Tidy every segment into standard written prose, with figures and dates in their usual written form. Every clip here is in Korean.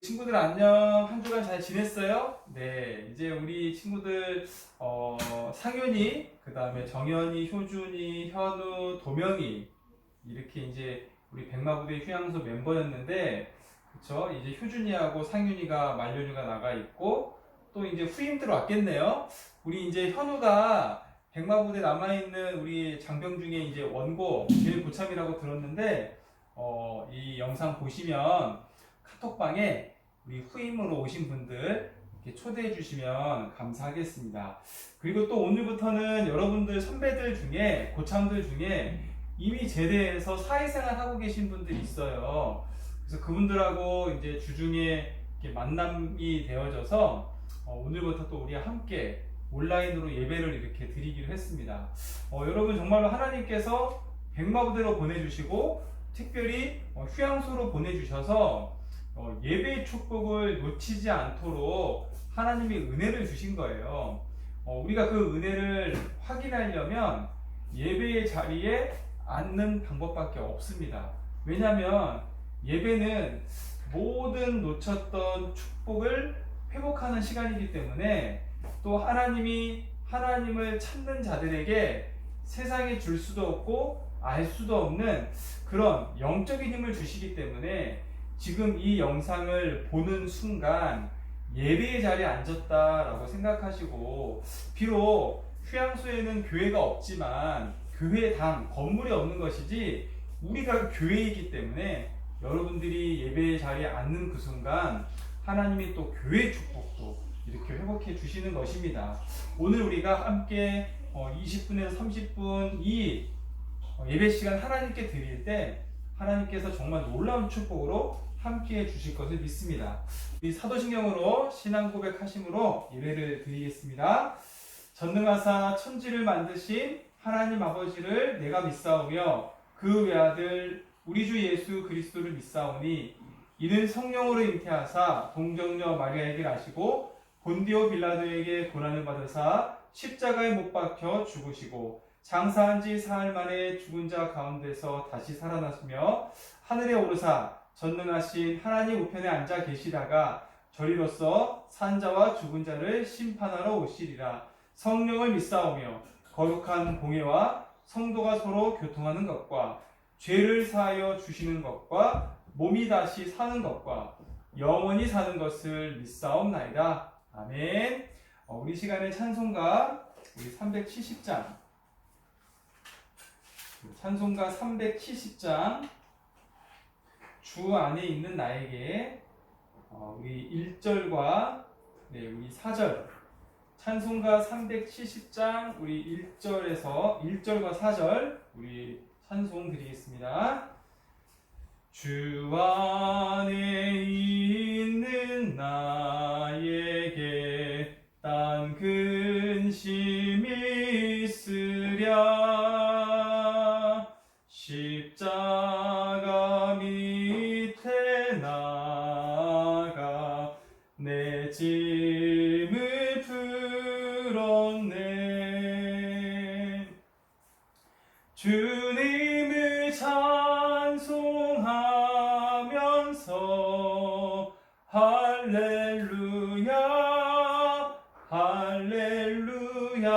친구들 안녕. 한 주간 잘 지냈어요? 네, 이제 우리 친구들 상윤이, 그 다음에 정현이, 효준이, 현우, 도명이 이렇게 이제 우리 백마부대 휴양소 멤버였는데, 그쵸? 이제 효준이하고 상윤이가 만료휴가 나가 있고 또 이제 후임들 왔겠네요. 우리 이제 현우가 백마부대 남아있는 우리 장병 중에 이제 원고 제일 고참이라고 들었는데, 이 영상 보시면 카톡방에 우리 후임으로 오신 분들 이렇게 초대해 주시면 감사하겠습니다. 그리고 또 오늘부터는 여러분들 선배들 중에, 고참들 중에 이미 제대해서 사회생활 하고 계신 분들이 있어요. 그래서 그분들하고 이제 주중에 이렇게 만남이 되어져서 오늘부터 또 우리 함께 온라인으로 예배를 이렇게 드리기로 했습니다. 여러분 정말로 하나님께서 백마부대로 보내주시고 특별히 휴양소로 보내주셔서 예배의 축복을 놓치지 않도록 하나님이 은혜를 주신 거예요. 우리가 그 은혜를 확인하려면 예배의 자리에 앉는 방법밖에 없습니다. 왜냐하면 예배는 모든 놓쳤던 축복을 회복하는 시간이기 때문에, 또 하나님이 하나님을 찾는 자들에게 세상에 줄 수도 없고 알 수도 없는 그런 영적인 힘을 주시기 때문에, 지금 이 영상을 보는 순간 예배의 자리에 앉았다라고 생각하시고, 비록 휴양소에는 교회가 없지만 교회당 건물이 없는 것이지 우리가 교회이기 때문에 여러분들이 예배의 자리에 앉는 그 순간 하나님이 또 교회의 축복도 이렇게 회복해 주시는 것입니다. 오늘 우리가 함께 20분에서 30분 이 예배 시간 하나님께 드릴 때 하나님께서 정말 놀라운 축복으로 함께 해 주실 것을 믿습니다. 이 사도신경으로 신앙 고백하심으로 예배를 드리겠습니다. 전능하사 천지를 만드신 하나님 아버지를 내가 믿사오며 그 외아들 우리 주 예수 그리스도를 믿사오니, 이는 성령으로 잉태하사 동정녀 마리아에게 나시고 본디오 빌라도에게 고난을 받으사 십자가에 못 박혀 죽으시고 장사한 지 사흘 만에 죽은 자 가운데서 다시 살아나시며 하늘에 오르사 전능하신 하나님 우편에 앉아 계시다가 저리로서 산자와 죽은 자를 심판하러 오시리라. 성령을 믿사오며 거룩한 공예와 성도가 서로 교통하는 것과 죄를 사하여 주시는 것과 몸이 다시 사는 것과 영원히 사는 것을 믿사옵나이다. 아멘. 우리 시간의 찬송가 우리 370장, 찬송가 370장 주 안에 있는 나에게, 우리 1절과 우리 4절, 찬송가 370장 우리 1절과 4절 우리 찬송 드리겠습니다. 주 안에 있는 나에게 딴 근심이 있으랴. 십자가 밑에 나가 내 짐을 풀었네. 주님을 찬송하면서 할렐루야 할렐루야.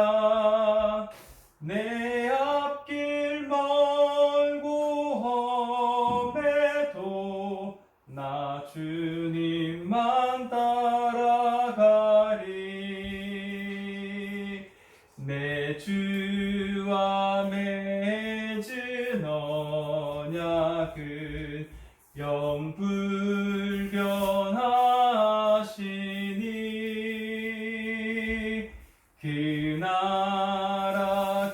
내 앞길 멀고 험해도 나 주님만 따라가리. 내 주와 맺은 언약은 영불변하시니, 그 나라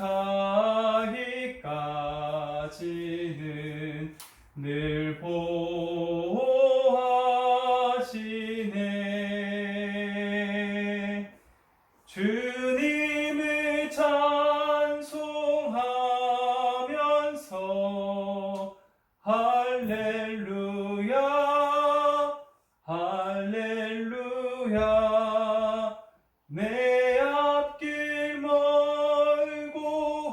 가기까지는 늘 보호하시네. 주님을 찬송하면서 할렐루야 할렐루야. 내 앞길 멀고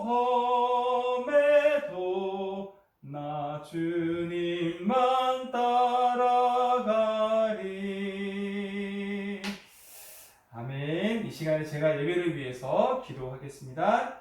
험해도 나 주님만 따라가리. 제가 예배를 위해서 기도하겠습니다.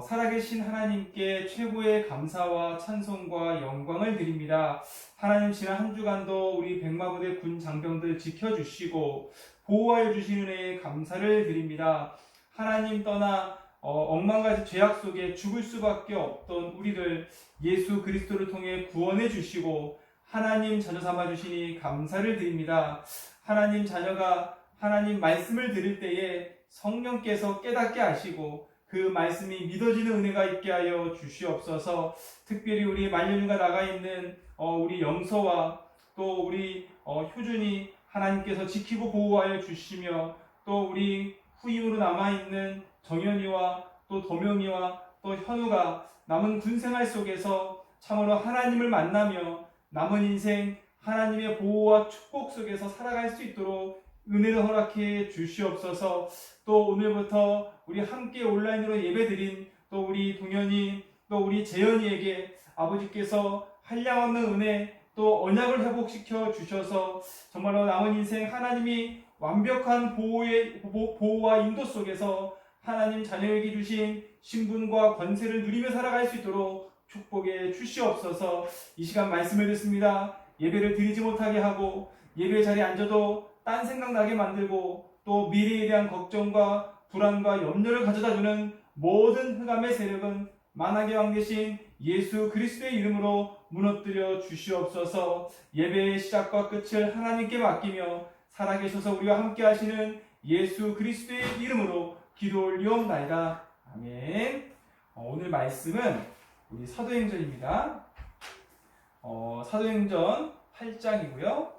살아계신 하나님께 최고의 감사와 찬송과 영광을 드립니다. 하나님, 지난 한 주간도 우리 백마부대 군 장병들 지켜주시고 보호하여 주신 은혜에 감사를 드립니다. 하나님 떠나 억만가지 죄악 속에 죽을 수밖에 없던 우리를 예수 그리스도를 통해 구원해 주시고 하나님 자녀 삼아 주시니 감사를 드립니다. 하나님 자녀가 하나님 말씀을 들을 때에 성령께서 깨닫게 하시고 그 말씀이 믿어지는 은혜가 있게 하여 주시옵소서. 특별히 우리 말년이가 나가 있는 우리 영서와 또 우리 효준이 하나님께서 지키고 보호하여 주시며 또 우리 후임으로 남아있는 정현이와 또 도명이와 또 현우가 남은 군생활 속에서 참으로 하나님을 만나며 남은 인생 하나님의 보호와 축복 속에서 살아갈 수 있도록 은혜를 허락해 주시옵소서. 또 오늘부터 우리 함께 온라인으로 예배드린 또 우리 동현이 또 우리 재현이에게 아버지께서 한량없는 은혜 또 언약을 회복시켜 주셔서 정말로 남은 인생 하나님이 완벽한 보호와 인도 속에서 하나님 자녀에게 주신 신분과 권세를 누리며 살아갈 수 있도록 축복해 주시옵소서. 이 시간 말씀을 듣습니다. 예배를 드리지 못하게 하고 예배 자리에 앉아도 딴 생각 나게 만들고 또 미래에 대한 걱정과 불안과 염려를 가져다 주는 모든 흑암의 세력은 만왕의 왕 되신 예수 그리스도의 이름으로 무너뜨려 주시옵소서. 예배의 시작과 끝을 하나님께 맡기며 살아계셔서 우리와 함께 하시는 예수 그리스도의 이름으로 기도 올리옵나이다. 아멘. 오늘 말씀은 우리 사도행전입니다. 사도행전 8장이고요.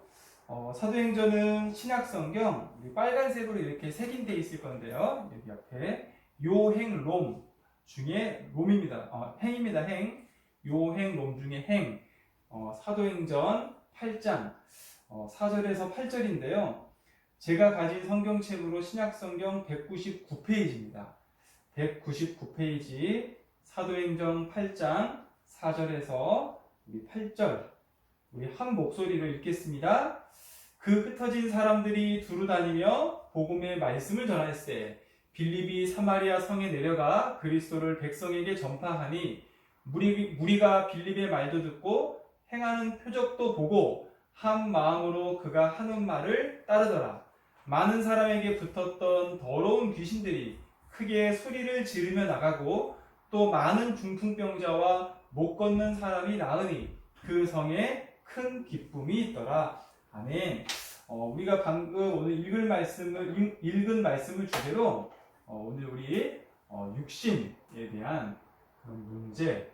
사도행전은 신약성경 우리 빨간색으로 이렇게 색인되어 있을 건데요. 여기 옆에 요행롬 중에 롬입니다. 행입니다. 행. 요행롬 중에 행. 사도행전 8장 4절에서 8절인데요. 제가 가진 성경책으로 신약성경 199페이지입니다. 199페이지 사도행전 8장 4절에서 우리 8절 우리 한 목소리로 읽겠습니다. 그 흩어진 사람들이 두루 다니며 복음의 말씀을 전할세 빌립이 사마리아 성에 내려가 그리스도를 백성에게 전파하니 무리가 빌립의 말도 듣고 행하는 표적도 보고 한 마음으로 그가 하는 말을 따르더라. 많은 사람에게 붙었던 더러운 귀신들이 크게 소리를 지르며 나가고 또 많은 중풍병자와 못 걷는 사람이 나으니 그 성에 큰 기쁨이 있더라. 아멘. 우리가 방금 오늘 읽은 말씀을 주제로 오늘 우리 육신에 대한 그런 문제에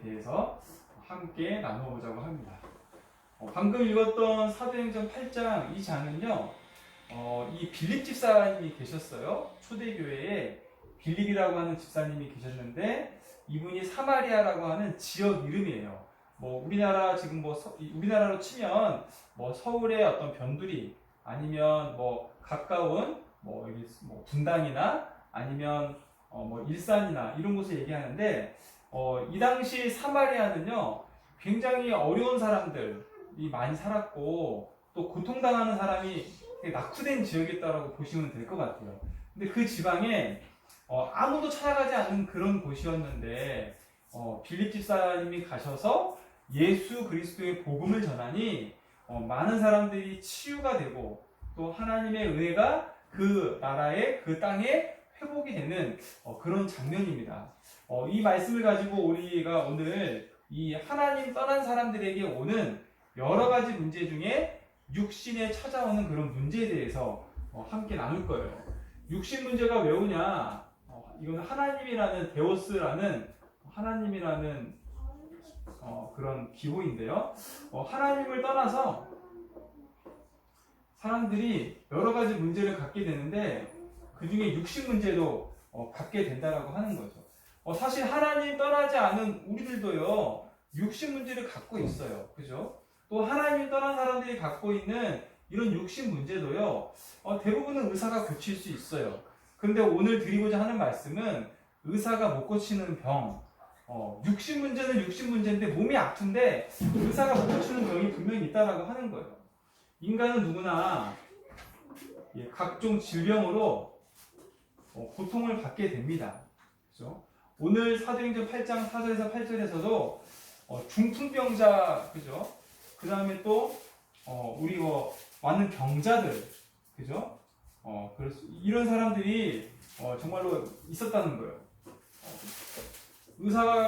대해서 함께 나눠보자고 합니다. 방금 읽었던 사도행전 8장 이 장은요, 이 빌립 집사님이 계셨어요. 초대교회에 빌립이라고 하는 집사님이 계셨는데 이분이 사마리아라고 하는 지역 이름이에요. 우리나라 지금 우리나라로 치면 서울의 어떤 변두리 아니면 가까운 분당이나 아니면 일산이나 이런 곳을 얘기하는데 이 당시 사마리아는요 굉장히 어려운 사람들이 많이 살았고 또 고통당하는 사람이 낙후된 지역이었다고 보시면 될 것 같아요. 근데 그 지방에 아무도 찾아가지 않는 그런 곳이었는데 빌립 집사님이 가셔서 예수 그리스도의 복음을 전하니 많은 사람들이 치유가 되고 또 하나님의 은혜가 그 나라의 그 땅에 회복이 되는 그런 장면입니다. 이 말씀을 가지고 우리가 오늘 이 하나님 떠난 사람들에게 오는 여러 가지 문제 중에 육신에 찾아오는 그런 문제에 대해서 함께 나눌 거예요. 육신 문제가 왜 오냐? 이건 하나님이라는 데오스라는 하나님이라는 그런 기호인데요. 하나님을 떠나서 사람들이 여러 가지 문제를 갖게 되는데 그 중에 육신 문제도 갖게 된다라고 하는 거죠. 사실 하나님 떠나지 않은 우리들도요 육신 문제를 갖고 있어요. 그죠? 또 하나님 떠난 사람들이 갖고 있는 이런 육신 문제도요 대부분은 의사가 고칠 수 있어요. 근데 오늘 드리고자 하는 말씀은 의사가 못 고치는 병, 육신 문제는 육신 문제인데 몸이 아픈데 의사가 못 고치는 병이 분명히 있다라고 하는 거예요. 인간은 누구나 각종 질병으로 고통을 받게 됩니다. 그죠? 오늘 사도행전 8장 4절에서 8절에서도 중풍병자, 그죠? 그 다음에 또 우리 많은 병자들, 그죠? 그래서 이런 사람들이 정말로 있었다는 거예요.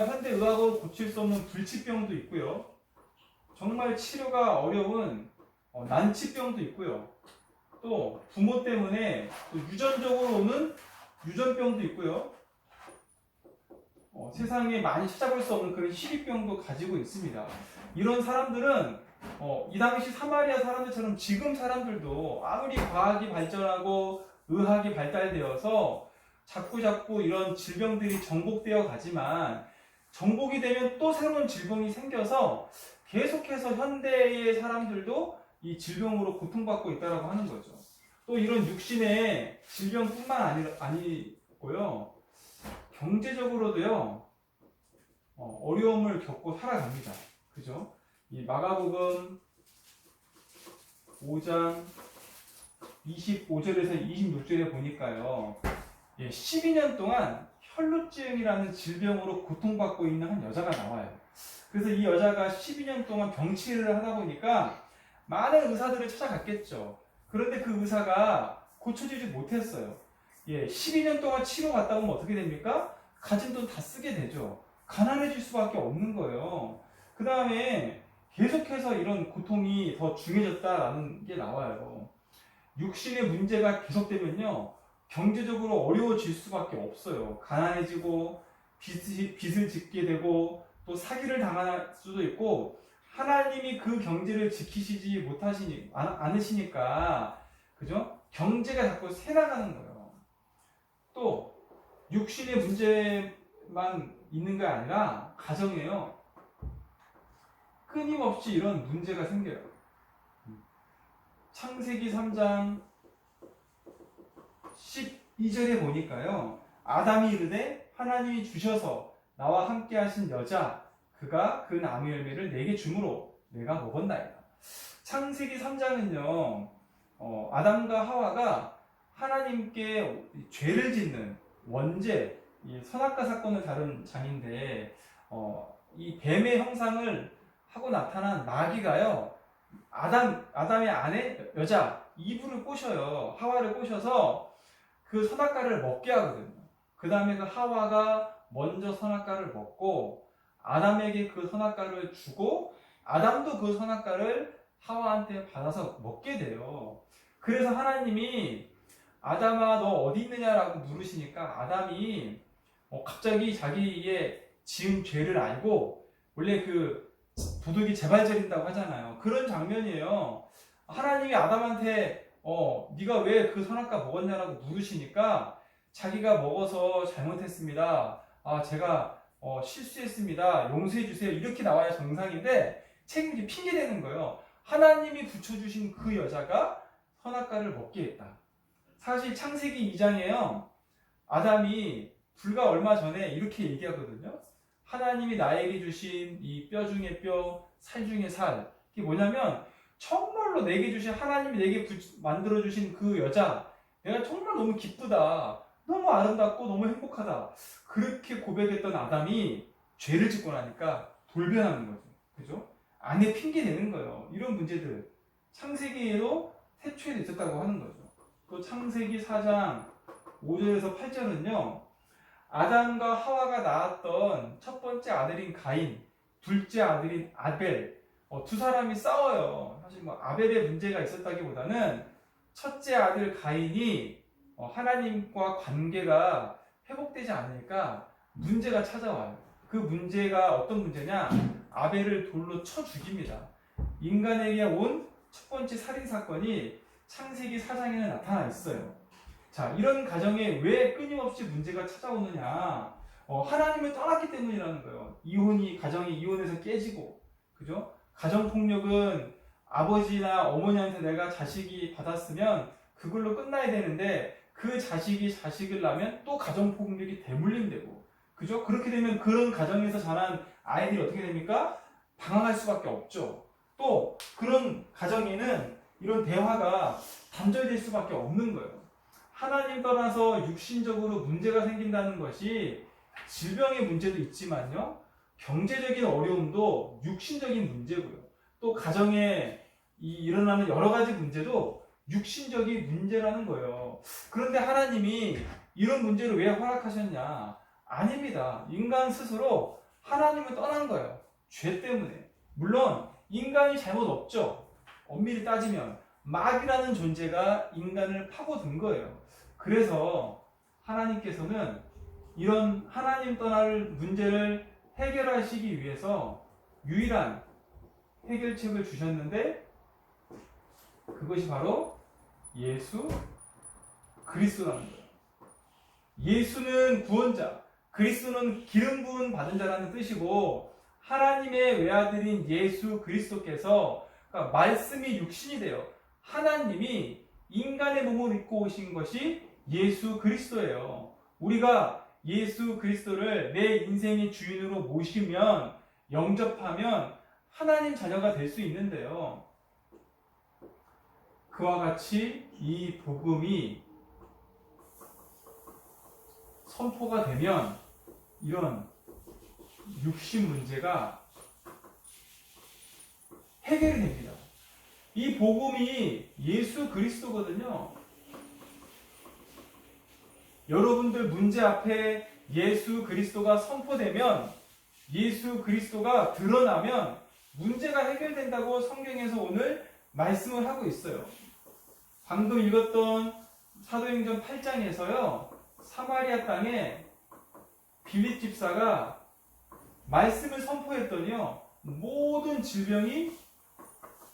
현대 의학으로 고칠 수 없는 불치병도 있고요. 정말 치료가 어려운 난치병도 있고요. 또 부모 때문에 또 유전적으로 오는 유전병도 있고요. 세상에 많이 찾아볼 수 없는 그런 희귀병도 가지고 있습니다. 이런 사람들은 이 당시 사마리아 사람들처럼 지금 사람들도 아무리 과학이 발전하고 의학이 발달되어서 자꾸 이런 질병들이 정복되어 가지만 정복이 되면 또 새로운 질병이 생겨서 계속해서 현대의 사람들도 이 질병으로 고통받고 있다고 하는 거죠. 또 이런 육신의 질병뿐만 아니고요. 경제적으로도요. 어려움을 겪고 살아갑니다. 그죠? 이 마가복음 5장 25절에서 26절에 보니까요. 12년 동안 혈루증이라는 질병으로 고통받고 있는 한 여자가 나와요. 그래서 이 여자가 12년 동안 병치료를 하다 보니까 많은 의사들을 찾아갔겠죠. 그런데 그 의사가 고쳐주지 못했어요. 12년 동안 치료받다 보면 어떻게 됩니까? 가진 돈 다 쓰게 되죠. 가난해질 수밖에 없는 거예요. 그 다음에 계속해서 이런 고통이 더 중해졌다라는 게 나와요. 육신의 문제가 계속되면요. 경제적으로 어려워질 수밖에 없어요. 가난해지고 빚을 짓게 되고 또 사기를 당할 수도 있고 하나님이 그 경제를 지키시지 않으시니까 그죠? 경제가 자꾸 새나가는 거예요. 또 육신의 문제만 있는 게 아니라 가정에요. 끊임없이 이런 문제가 생겨요. 창세기 3장 12절에 보니까요. 아담이 이르되 하나님이 주셔서 나와 함께 하신 여자 그가 그 나무 열매를 내게 주므로 내가 먹었나이다. 창세기 3장은요. 아담과 하와가 하나님께 죄를 짓는 원죄, 이 선악과 사건을 다룬 장인데 이 뱀의 형상을 하고 나타난 마귀가요. 아담의 아내 여자 이브를 꼬셔요. 하와를 꼬셔서 그 선악과를 먹게 하거든요. 그 다음에 그 하와가 먼저 선악과를 먹고 아담에게 그 선악과를 주고 아담도 그 선악과를 하와한테 받아서 먹게 돼요. 그래서 하나님이 아담아 너 어디 있느냐라고 물으시니까 아담이 갑자기 자기의 지은 죄를 알고 원래 그 도둑이 재발절인다고 하잖아요. 그런 장면이에요. 하나님이 아담한테 네가 왜 그 선악과 먹었냐라고 물으시니까 자기가 먹어서 잘못했습니다. 제가 실수했습니다. 용서해 주세요. 이렇게 나와야 정상인데 책임이 핑계대는 거예요. 하나님이 붙여주신 그 여자가 선악과를 먹게 했다. 사실 창세기 2장에요. 아담이 불과 얼마 전에 이렇게 얘기하거든요. 하나님이 나에게 주신 이 뼈 중에 뼈, 살 중에 살. 이게 뭐냐면 정말로 내게 주신 하나님이 내게 만들어 주신 그 여자 내가 정말 너무 기쁘다. 너무 아름답고 너무 행복하다. 그렇게 고백했던 아담이 죄를 짓고 나니까 돌변하는 거죠. 그죠? 아내 핑계 대는 거예요. 이런 문제들 창세기에도 태초에도 있었다고 하는 거죠. 또 창세기 4장 5절에서 8절은요. 아담과 하와가 낳았던 첫 번째 아들인 가인, 둘째 아들인 아벨, 두 사람이 싸워요. 사실 아벨의 문제가 있었다기보다는 첫째 아들 가인이 하나님과 관계가 회복되지 않으니까 문제가 찾아와요. 그 문제가 어떤 문제냐? 아벨을 돌로 쳐 죽입니다. 인간에게 온 첫 번째 살인 사건이 창세기 4장에는 나타나 있어요. 자, 이런 가정에 왜 끊임없이 문제가 찾아오느냐? 하나님을 떠났기 때문이라는 거예요. 가정이 이혼해서 깨지고, 그죠? 가정폭력은 아버지나 어머니한테 내가 자식이 받았으면 그걸로 끝나야 되는데 그 자식이 자식을 낳으면 또 가정폭력이 대물림되고, 그죠? 그렇게 되면 그런 가정에서 자란 아이들이 어떻게 됩니까? 방황할 수밖에 없죠. 또 그런 가정에는 이런 대화가 단절될 수밖에 없는 거예요. 하나님 떠나서 육신적으로 문제가 생긴다는 것이 질병의 문제도 있지만요, 경제적인 어려움도 육신적인 문제고요. 또 가정에 일어나는 여러 가지 문제도 육신적인 문제라는 거예요. 그런데 하나님이 이런 문제를 왜 허락하셨냐? 아닙니다. 인간 스스로 하나님을 떠난 거예요. 죄 때문에. 물론 인간이 잘못 없죠. 엄밀히 따지면 마귀라는 존재가 인간을 파고든 거예요. 그래서 하나님께서는 이런 하나님 떠날 문제를 해결하시기 위해서 유일한 해결책을 주셨는데, 그것이 바로 예수 그리스도라는 거예요. 예수는 구원자, 그리스도는 기름 부은 받은 자라는 뜻이고, 하나님의 외아들인 예수 그리스도께서, 그러니까 말씀이 육신이 되어 하나님이 인간의 몸을 입고 오신 것이 예수 그리스도예요. 우리가 예수 그리스도를 내 인생의 주인으로 모시면, 영접하면 하나님 자녀가 될 수 있는데요, 그와 같이 이 복음이 선포가 되면 이런 육신 문제가 해결이 됩니다. 이 복음이 예수 그리스도거든요. 여러분들 문제 앞에 예수 그리스도가 선포되면, 예수 그리스도가 드러나면 문제가 해결된다고 성경에서 오늘 말씀을 하고 있어요. 방금 읽었던 사도행전 8장에서요, 사마리아 땅에 빌립 집사가 말씀을 선포했더니요, 모든 질병이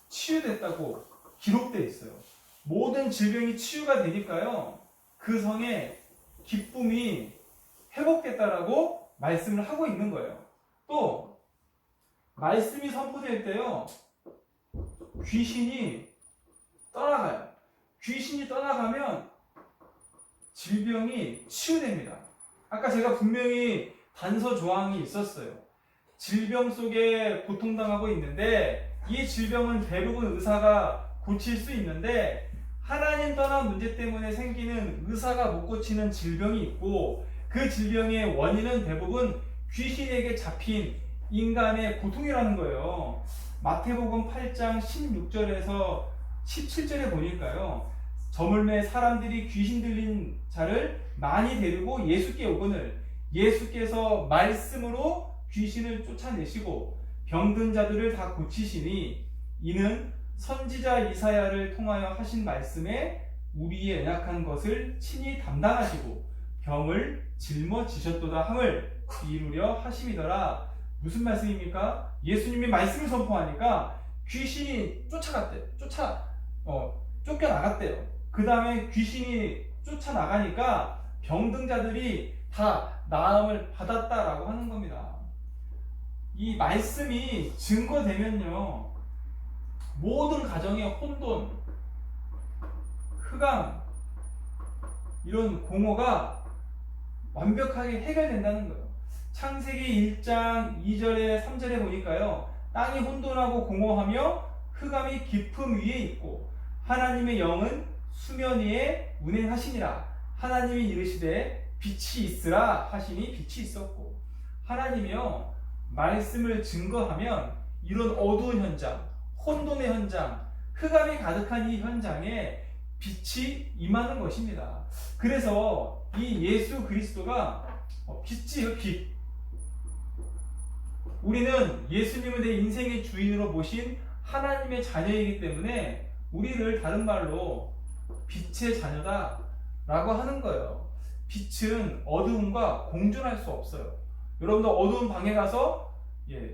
치유됐다고 기록되어 있어요. 모든 질병이 치유가 되니까요, 그 성에 기쁨이 회복됐다라고 말씀을 하고 있는 거예요. 또 말씀이 선포될 때요, 귀신이 떠나가요. 귀신이 떠나가면 질병이 치유됩니다. 아까 제가 분명히 단서 조항이 있었어요. 질병 속에 고통당하고 있는데, 이 질병은 대부분 의사가 고칠 수 있는데, 하나님 떠난 문제 때문에 생기는 의사가 못 고치는 질병이 있고, 그 질병의 원인은 대부분 귀신에게 잡힌 인간의 고통이라는 거예요. 마태복음 8장 16절에서 17절에 보니까요, 저물매 사람들이 귀신 들린 자를 많이 데리고 예수께 오거늘 예수께서 말씀으로 귀신을 쫓아내시고 병든 자들을 다 고치시니, 이는 선지자 이사야를 통하여 하신 말씀에 우리의 연약한 것을 친히 담당하시고 병을 짊어지셨도다 함을 이루려 하심이더라. 무슨 말씀입니까? 예수님이 말씀을 선포하니까 귀신이 쫓겨나갔대요. 그 다음에 귀신이 쫓아나가니까 병든 자들이 다 나음을 받았다라고 하는 겁니다. 이 말씀이 증거되면요, 모든 가정의 혼돈, 흑암, 이런 공허가 완벽하게 해결된다는 거예요. 창세기 1장 2절에 3절에 보니까요, 땅이 혼돈하고 공허하며 흑암이 깊음 위에 있고 하나님의 영은 수면 위에 운행하시니라. 하나님이 이르시되 빛이 있으라 하시니 빛이 있었고. 하나님이요, 말씀을 증거하면 이런 어두운 현장, 혼돈의 현장, 흑암이 가득한 이 현장에 빛이 임하는 것입니다. 그래서 이 예수 그리스도가 빛이에요, 빛. 우리는 예수님을 내 인생의 주인으로 모신 하나님의 자녀이기 때문에 우리를 다른 말로 빛의 자녀다 라고 하는 거예요. 빛은 어두움과 공존할 수 없어요. 여러분도 어두운 방에 가서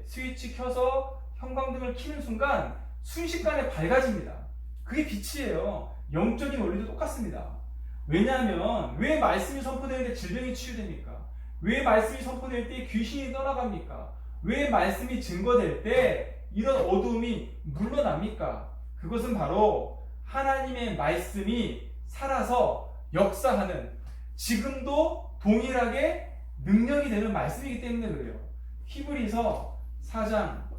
스위치 켜서 형광등을 켜는 순간 순식간에 밝아집니다. 그게 빛이에요. 영적인 원리도 똑같습니다. 왜냐하면 왜 말씀이 선포되는데 질병이 치유됩니까? 왜 말씀이 선포될 때 귀신이 떠나갑니까? 왜 말씀이 증거될 때 이런 어두움이 물러납니까? 그것은 바로 하나님의 말씀이 살아서 역사하는, 지금도 동일하게 능력이 되는 말씀이기 때문에 그래요. 히브리서 4장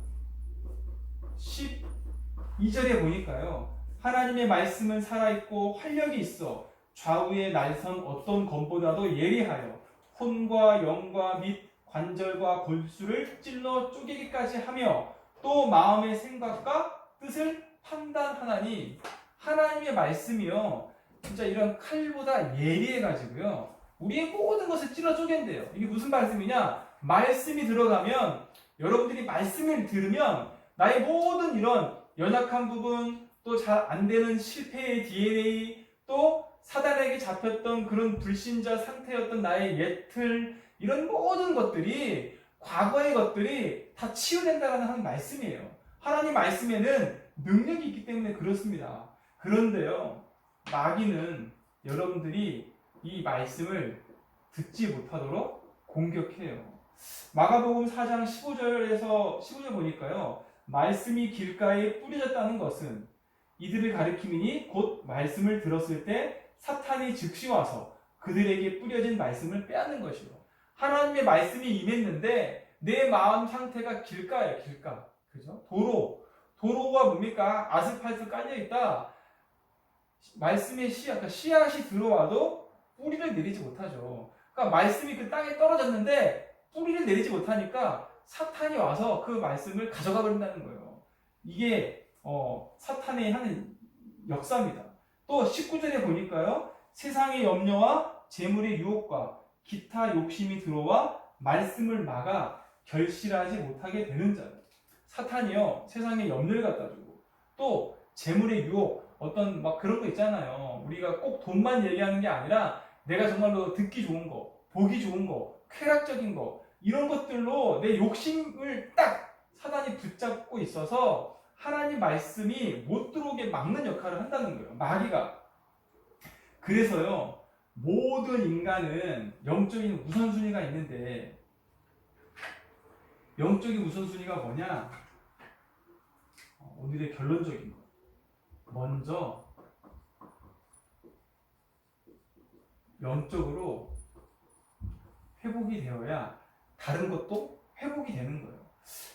12절에 보니까요, 하나님의 말씀은 살아있고 활력이 있어 좌우의 날선 어떤 검보다도 예리하여 혼과 영과 및 관절과 골수를 찔러 쪼개기까지 하며 또 마음의 생각과 뜻을 판단하나니 하나님의 말씀이요 진짜 이런 칼보다 예리해가지고요 우리의 모든 것을 찔러 쪼갠대요. 이게 무슨 말씀이냐? 말씀이 들어가면 여러분들이 말씀을 들으면 나의 모든 이런 연약한 부분 또 잘 안되는 실패의 DNA 또 사단에게 잡혔던 그런 불신자 상태였던 나의 옛틀 이런 모든 것들이 과거의 것들이 다 치유된다는 하는 말씀이에요. 하나님 말씀에는 능력이 있기 때문에 그렇습니다. 그런데요 마귀는 여러분들이 이 말씀을 듣지 못하도록 공격해요. 마가복음 4장 15절 보니까요 말씀이 길가에 뿌려졌다는 것은 이들을 가리킴이니 곧 말씀을 들었을 때 사탄이 즉시 와서 그들에게 뿌려진 말씀을 빼앗는 것이요. 하나님의 말씀이 임했는데 내 마음 상태가 길가예요. 길가. 그죠? 도로가 뭡니까? 아스팔트 깔려있다. 말씀의 씨앗이 들어와도 뿌리를 내리지 못하죠. 그러니까 말씀이 그 땅에 떨어졌는데 뿌리를 내리지 못하니까 사탄이 와서 그 말씀을 가져가 버린다는 거예요. 이게 사탄이 하는 역사입니다. 또 19절에 보니까요. 세상의 염려와 재물의 유혹과 기타 욕심이 들어와 말씀을 막아 결실하지 못하게 되는 자예요. 사탄이요. 세상에 염려를 갖다 주고 또 재물의 유혹 어떤 막 그런 거 있잖아요. 우리가 꼭 돈만 얘기하는 게 아니라 내가 정말로 듣기 좋은 거, 보기 좋은 거, 쾌락적인 거 이런 것들로 내 욕심을 딱 사단이 붙잡고 있어서 하나님 말씀이 못 들어오게 막는 역할을 한다는 거예요. 마귀가. 그래서요. 모든 인간은 영적인 우선순위가 있는데 영적인 우선순위가 뭐냐? 오늘의 결론적인 거. 먼저 영적으로 회복이 되어야 다른 것도 회복이 되는 거예요.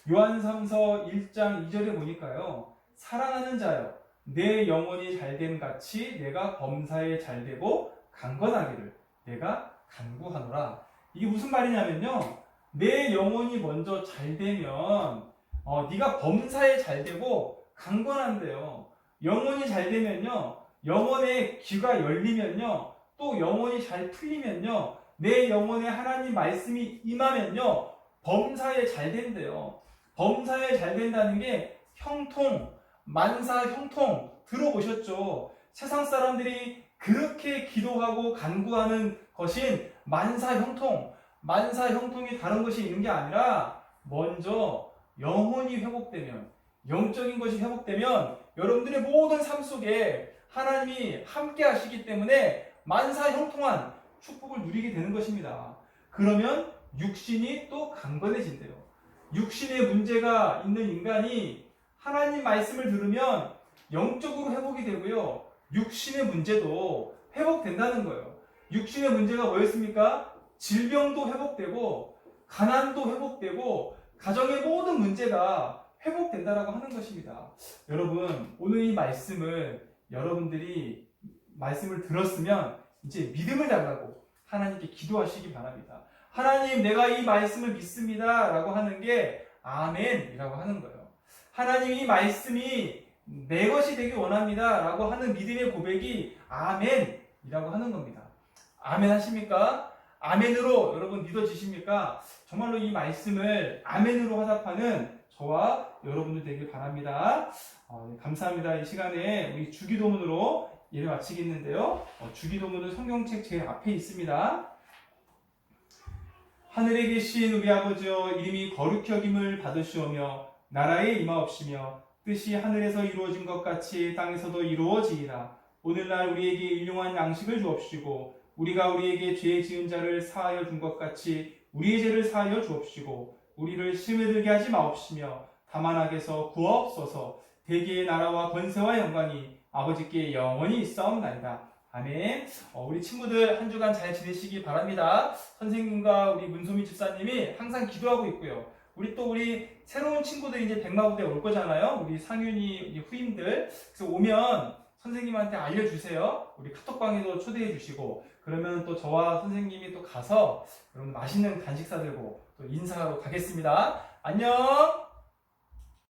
요한3서 1장 2절에 보니까요. 사랑하는 자여 내 영혼이 잘됨 같이 내가 범사에 잘되고 강건하기를 내가 간구하노라. 이게 무슨 말이냐면요. 내 영혼이 먼저 잘되면 네가 범사에 잘되고 강건한데요. 영혼이 잘되면요. 영혼의 귀가 열리면요. 또 영혼이 잘 풀리면요. 내 영혼에 하나님 말씀이 임하면요. 범사에 잘 된대요. 범사에 잘 된다는 게 형통, 만사 형통 들어보셨죠? 세상 사람들이 그렇게 기도하고 간구하는 것인 만사 형통. 만사 형통이 다른 것이 있는 게 아니라 먼저 영혼이 회복되면 영적인 것이 회복되면 여러분들의 모든 삶 속에 하나님이 함께 하시기 때문에 만사 형통한 축복을 누리게 되는 것입니다. 그러면 육신이 또 강건해진대요. 육신에 문제가 있는 인간이 하나님 말씀을 들으면 영적으로 회복이 되고요. 육신의 문제도 회복된다는 거예요. 육신의 문제가 뭐였습니까? 질병도 회복되고 가난도 회복되고 가정의 모든 문제가 회복된다라고 하는 것입니다. 여러분 오늘 이 말씀을 여러분들이 말씀을 들었으면 이제 믿음을 달라고 하나님께 기도하시기 바랍니다. 하나님 내가 이 말씀을 믿습니다 라고 하는 게 아멘이라고 하는 거예요. 하나님 이 말씀이 내 것이 되길 원합니다 라고 하는 믿음의 고백이 아멘이라고 하는 겁니다. 아멘 하십니까? 아멘으로 여러분 믿어지십니까? 정말로 이 말씀을 아멘으로 화답하는 저와 여러분들 되길 바랍니다. 네, 감사합니다. 이 시간에 우리 주기도문으로 예배 마치겠는데요. 주기도문은 성경책 제일 앞에 있습니다. 하늘에 계신 우리 아버지여 이름이 거룩히 여김을 받으시오며 나라에 임하옵시며 뜻이 하늘에서 이루어진 것 같이 땅에서도 이루어지이다. 오늘날 우리에게 일용할 양식을 주옵시고 우리가 우리에게 죄 지은 자를 사하여 준 것 같이 우리의 죄를 사하여 주옵시고 우리를 시험에 들게 하지 마옵시며 다만 악에서 구하옵소서. 대개의 나라와 권세와 영광이 아버지께 영원히 있사옵나이다. 아멘. 우리 친구들 한 주간 잘 지내시기 바랍니다. 선생님과 우리 문소미 집사님이 항상 기도하고 있고요. 우리 새로운 친구들이 이제 백마부대 올 거잖아요. 우리 상윤이 후임들. 그래서 오면 선생님한테 알려주세요. 우리 카톡방에도 초대해 주시고, 그러면 또 저와 선생님이 또 가서 그럼 맛있는 간식 사들고 또 인사하러 가겠습니다. 안녕!